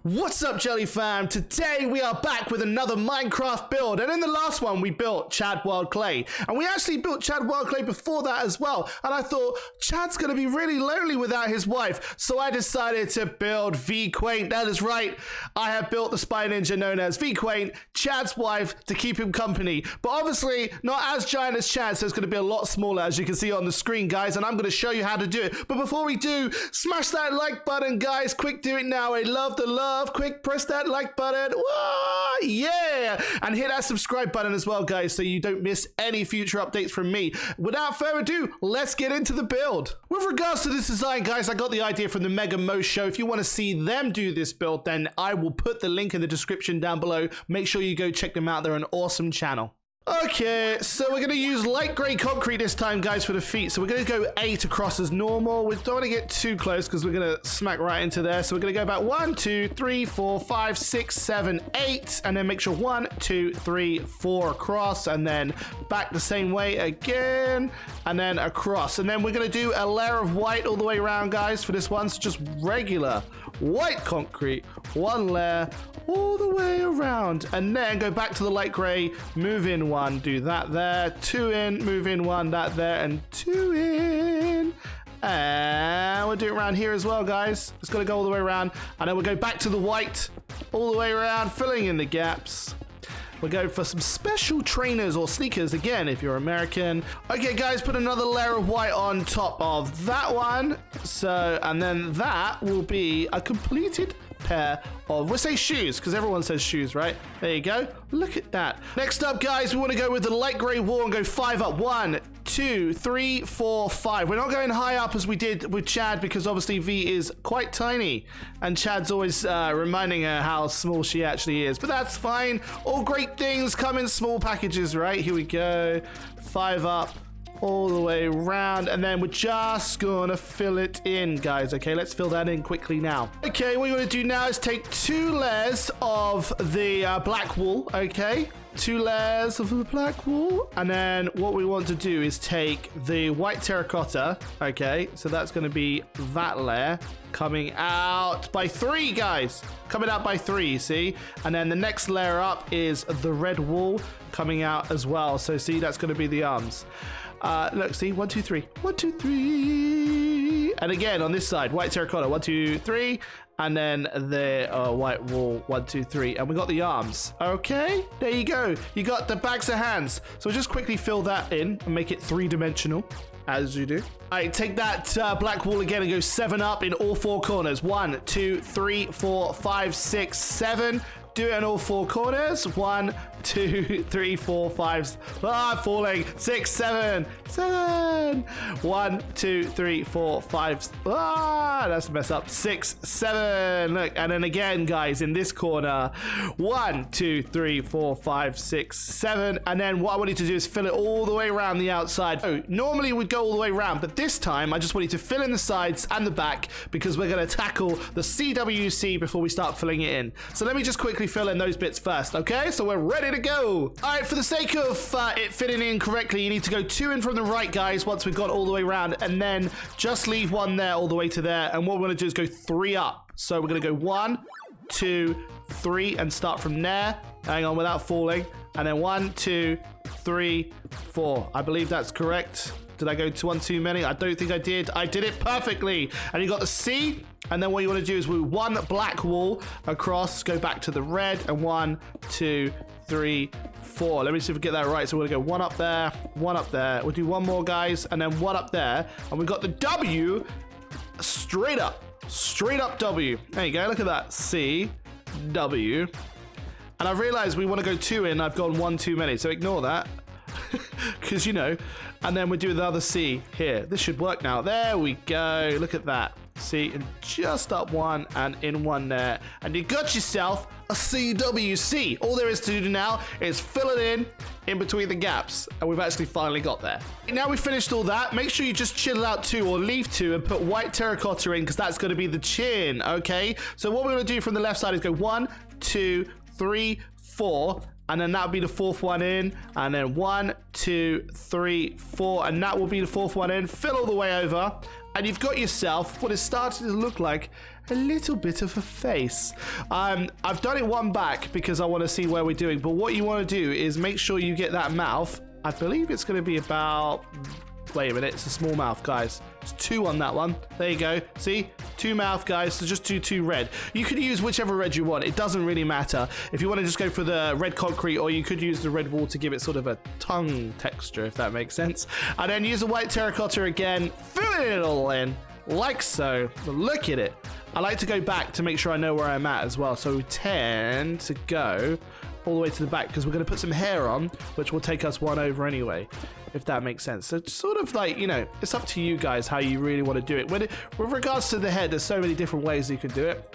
What's up, Jelly fam? Today we are back with another Minecraft build, and in the last one we built Chad Wild Clay, and we actually built Chad Wild Clay before that as well, and I thought Chad's gonna be really lonely without his wife, so I decided to build Qwaint. That is right, I have built the spy ninja known as Qwaint, Chad's wife, to keep him company, but obviously not as giant as Chad, so it's gonna be a lot smaller, as you can see on the screen, guys, and I'm gonna show you how to do it. But before we do, smash that like button, guys. Quick, do it now. I love the love. Quick, press that like button. Whoa, yeah, and hit that subscribe button as well, guys, so you don't miss any future updates from me. Without further ado, let's get into the build. With regards to this design, guys, I got the idea from the Mega Mo show. If you want to see them do this build, then I will put the link in the description down below. Make sure you go check them out. They're an awesome channel. Okay, so we're going to use light grey concrete this time, guys, for the feet. So we're going to go 8 across as normal. We don't want to get too close because we're going to smack right into there. So we're going to go about 1, 2, 3, 4, 5, 6, 7, 8. And then make sure 1, 2, 3, 4 across. And then back the same way again. And then across. And then we're going to do a layer of white all the way around, guys, for this one. So just regular white concrete. One layer all the way around. And then go back to the light grey, move in 1, do that there, 2 in, move in 1, that there, and 2 in. And we'll do it around here as well, guys. It's got to go all the way around. And then we'll go back to the white, all the way around, filling in the gaps. We'll go for some special trainers or sneakers again if you're American. Okay, guys, put another layer of white on top of that one. So, and then that will be a completed pair of, we'll say shoes, because everyone says shoes, right? There you go. Look at that. Next up, guys, we want to go with the light grey wall and go 5 up. 1, 2, 3, 4, 5. We're not going high up as we did with Chad because obviously V is quite tiny and Chad's always reminding her how small she actually is, but that's fine. All great things come in small packages, right? Here we go. 5 up, all the way around, and then we're just gonna fill it in, guys. Okay, let's fill that in quickly now. Okay, what you want to do now is take 2 layers of the black wool. Okay, 2 layers of the black wool, and then what we want to do is take the white terracotta. Okay, so that's going to be that layer coming out by 3, guys, coming out by 3, you see, and then the next layer up is the red wool coming out as well. So see, that's going to be the arms. Look, see, 1, 2, 3, 1, 2, 3, and again on this side, white terracotta, 1, 2, 3, and then the white wool, 1, 2, 3, and we got the arms. Okay, there you go. You got the bags of hands. So just quickly fill that in and make it 3-dimensional, as you do. All right, take that black wool again and go 7 up in all 4 corners. 1, 2, 3, 4, 5, 6, 7. Do it in all 4 corners. 1, 2, 3, 4, 5. Falling. 6, 7. 7. 1, 2, 3, 4, 5. That's a mess up. 6, 7. Look, and then again, guys, in this corner. 1, 2, 3, 4, 5, 6, 7. And then what I want you to do is fill it all the way around the outside. So normally we'd go all the way around, but this time I just want you to fill in the sides and the back because we're going to tackle the CWC before we start filling it in. So let me just quickly fill in those bits first. Okay, so we're ready to go. All right, for the sake of it fitting in correctly, you need to go 2 in from the right, guys, once we've got all the way around, and then just leave 1 there all the way to there. And what we're going to do is go 3 up. So we're going to go 1, 2, 3 and start from there. Hang on, without falling. And then 1, 2, 3, 4. I believe that's correct. Did I go to 1 too many? I don't think I did. I did it perfectly. And you got the C. And then what you want to do is move 1 black wool across, go back to the red, and 1, 2, 3, 4. Let me see if we get that right. So we're going to go 1 up there, 1 up there. We'll do 1 more, guys, and then 1 up there. And we've got the W straight up W. There you go. Look at that. C, W. And I've realized we want to go 2 in. I've gone 1 too many. So ignore that. Because, you know. And then we do the other C here. This should work now. There we go. Look at that. See, and just up 1 and in 1 there. And you got yourself a CWC. All there is to do now is fill it in between the gaps. And we've actually finally got there. Now we've finished all that, make sure you just chill out 2 or leave 2 and put white terracotta in because that's going to be the chin, okay? So what we're going to do from the left side is go 1, 2, 3, 4. And then that'll be the 4th one in. And then 1, 2, 3, 4. And that will be the 4th one in. Fill all the way over. and you've got yourself what is starting to look like a little bit of a face. I've done it one back because I want to see where we're doing, but what you want to do is make sure you get that mouth. I believe it's going to be about... Wait a minute, it's a small mouth, guys. It's 2 on that one. There you go. See? 2 mouth, guys. So just do 2 red. You could use whichever red you want. It doesn't really matter. If you want to just go for the red concrete, or you could use the red wall to give it sort of a tongue texture, if that makes sense. And then use the white terracotta again. Fill it all in, like so. Look at it. I like to go back to make sure I know where I'm at as well. So we tend to go all the way to the back because we're going to put some hair on, which will take us 1 over anyway, if that makes sense. So it's sort of like, you know, it's up to you guys how you really want to do it. With regards to the head, there's so many different ways you can do it.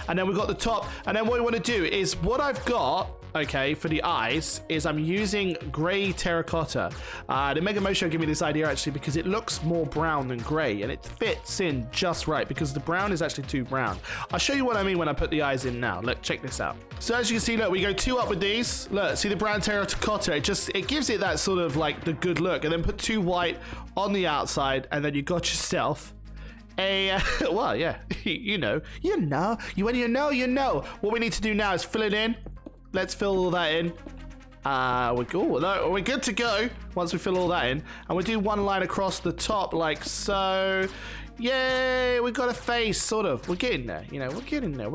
And then we've got the top. And then what we want to do is what I've got, okay, for the eyes is I'm using grey terracotta. The Mega Motion gave me this idea actually because it looks more brown than grey and it fits in just right because the brown is actually too brown. I'll show you what I mean when I put the eyes in now. Look, check this out. So as you can see, look, we go 2 up with these. Look, see the brown terracotta? It gives it that sort of like the good look, and then put 2 white on the outside, and then you got yourself a well, yeah, you know. When you know. What we need to do now is fill it in. Let's fill all that in. We're good to go once we fill all that in, and we'll do 1 line across the top like so. Yay, we got a face, sort of. We're getting there, you know, we're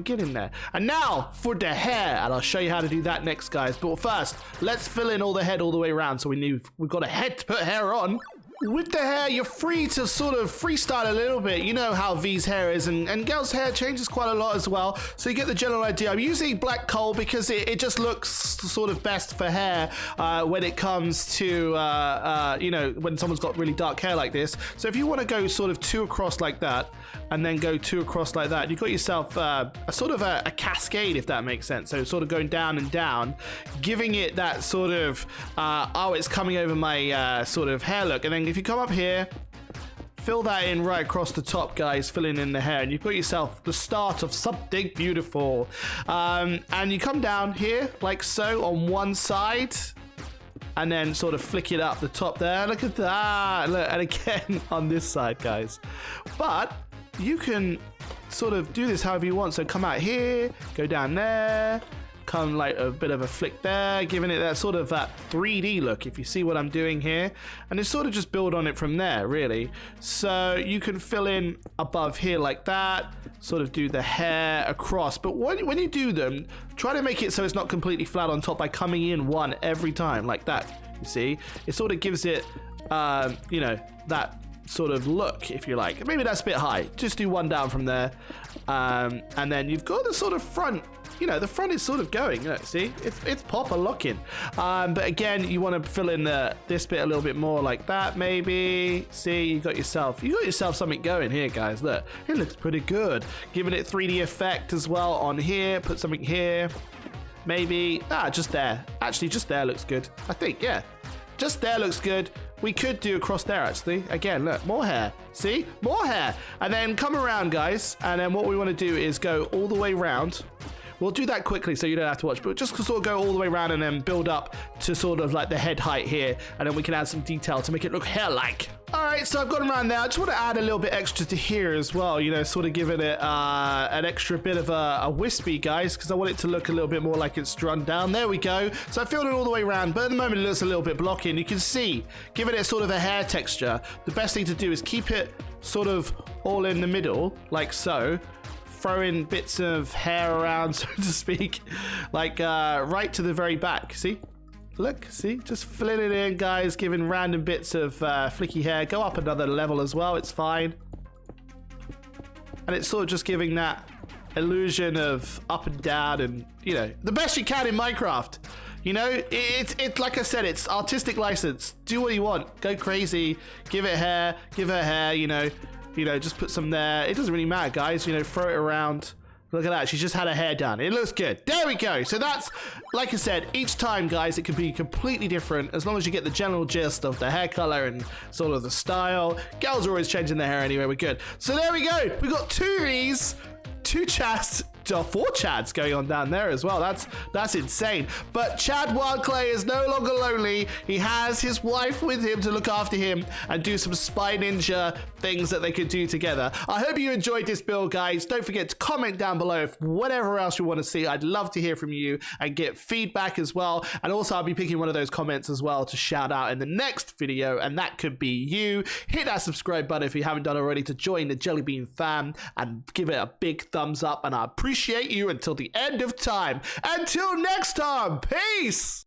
getting there. And now for the hair, and I'll show you how to do that next, guys. But first, let's fill in all the head all the way around so we've got a head to put hair on. With the hair, you're free to sort of freestyle a little bit. You know how V's hair is, and Gel's hair changes quite a lot as well. So you get the general idea. I'm using black coal because it just looks sort of best for hair when it comes to, you know, when someone's got really dark hair like this. So if you want to go sort of 2 across like that, and then go 2 across like that, you've got yourself a sort of a cascade, if that makes sense. So sort of going down and down, giving it that sort of, oh, it's coming over my sort of hair look. And then if you come up here, fill that in right across the top, guys, filling in the hair, and you've got yourself the start of something beautiful. And you come down here like so on one side, and then sort of flick it up the top there. Look at that. Look, and again on this side, guys. But you can sort of do this however you want. So come out here, go down there, come like a bit of a flick there, giving it that sort of that 3D look, if you see what I'm doing here. And it's sort of just build on it from there, really. So you can fill in above here like that, sort of do the hair across. But when you do them, try to make it so it's not completely flat on top by coming in 1 every time, like that. You see? It sort of gives it, you know, that sort of look, if you like. Maybe that's a bit high. Just do 1 down from there. And then you've got the sort of front. You know, the front is sort of going, you know, see? It's proper looking. But again, you want to fill in this bit a little bit more like that, maybe. See, you got yourself something going here, guys. Look, it looks pretty good. Giving it 3D effect as well on here. Put something here. Maybe, just there. Actually, just there looks good. I think, yeah. Just there looks good. We could do across there, actually. Again, look, more hair. See? More hair. And then come around, guys. And then what we want to do is go all the way around. We'll do that quickly so you don't have to watch, but just sort of go all the way around and then build up to sort of like the head height here, and then we can add some detail to make it look hair-like. All right, so I've got around there. I just want to add a little bit extra to here as well, you know, sort of giving it an extra bit of a wispy, guys, because I want it to look a little bit more like it's run down. There we go. So I filled it all the way around, but at the moment it looks a little bit blocky, and you can see, giving it sort of a hair texture, the best thing to do is keep it sort of all in the middle, like so. Throwing bits of hair around, so to speak, like right to the very back. See? Look, see? Just filling it in, guys, giving random bits of flicky hair. Go up another level as well, it's fine. And it's sort of just giving that illusion of up and down and, you know, the best you can in Minecraft. You know, it's like I said, it's artistic license. Do what you want. Go crazy. Give it hair. Give her hair, you know. You know, just put some there. It doesn't really matter, guys. You know, throw it around. Look at that. She's just had her hair done. It looks good. There we go. So that's, like I said, each time, guys, it can be completely different as long as you get the general gist of the hair color and sort of the style. Girls are always changing their hair anyway. We're good. So there we go. We got 2 V's, 2 Chats, 4 Chads going on down there as well. That's insane. But Chad Wildclay is no longer lonely. He has his wife with him to look after him and do some spy ninja things that they could do together. I hope you enjoyed this build, guys. Don't forget to comment down below if whatever else you want to see. I'd love to hear from you and get feedback as well. And also, I'll be picking one of those comments as well to shout out in the next video, and that could be you. Hit that subscribe button if you haven't done already to join the Jellybean fam, and give it a big thumbs up, and I appreciate you until the end of time. Until next time, peace!